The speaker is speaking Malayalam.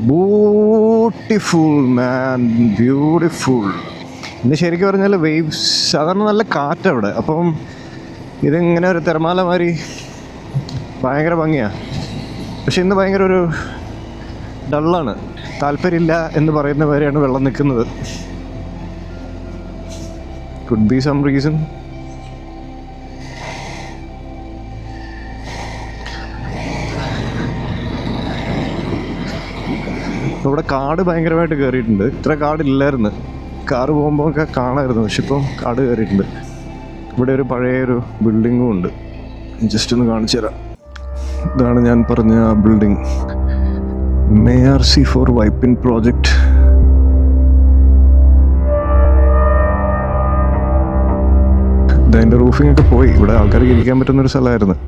ബ്യൂട്ടിഫുൾ മാൻ, ബ്യൂട്ടിഫുൾ. ഇന്ന് ശരിക്കും പറഞ്ഞാൽ വേവ്സ് സാധാരണ നല്ല കാറ്റവിടെ, അപ്പം ഇതിങ്ങനെ ഒരു തിരമാല മാതിരി ഭയങ്കര ഭംഗിയാണ്. പക്ഷെ ഇന്ന് ഭയങ്കര ഒരു ഡള്ളാണ്, താല്പര്യമില്ല എന്ന് പറയുന്ന വരെയാണ് വെള്ളം നിൽക്കുന്നത്. Could be some reason. ഇവിടെ കാട് ഭയങ്കരമായിട്ട് കയറിയിട്ടുണ്ട്. ഇത്ര കാടില്ലായിരുന്നു, കാറ് പോകുമ്പോൾ ഒക്കെ കാണാമായിരുന്നു, പക്ഷെ ഇപ്പം കാട് കയറിയിട്ടുണ്ട്. ഇവിടെ ഒരു പഴയൊരു ബിൽഡിങ്ങും ഉണ്ട്, ജസ്റ്റ് ഒന്ന് കാണിച്ചു തരാം. ഇതാണ് ഞാൻ പറഞ്ഞ ആ ബിൽഡിംഗ്, MARC4 വൈപ്പിൻ പ്രോജക്റ്റ്. ഇതിൻ്റെ റൂഫിംഗ് ഒക്കെ പോയി. ഇവിടെ ആൾക്കാർക്ക് ഇരിക്കാൻ പറ്റുന്നൊരു സ്ഥലമായിരുന്നു.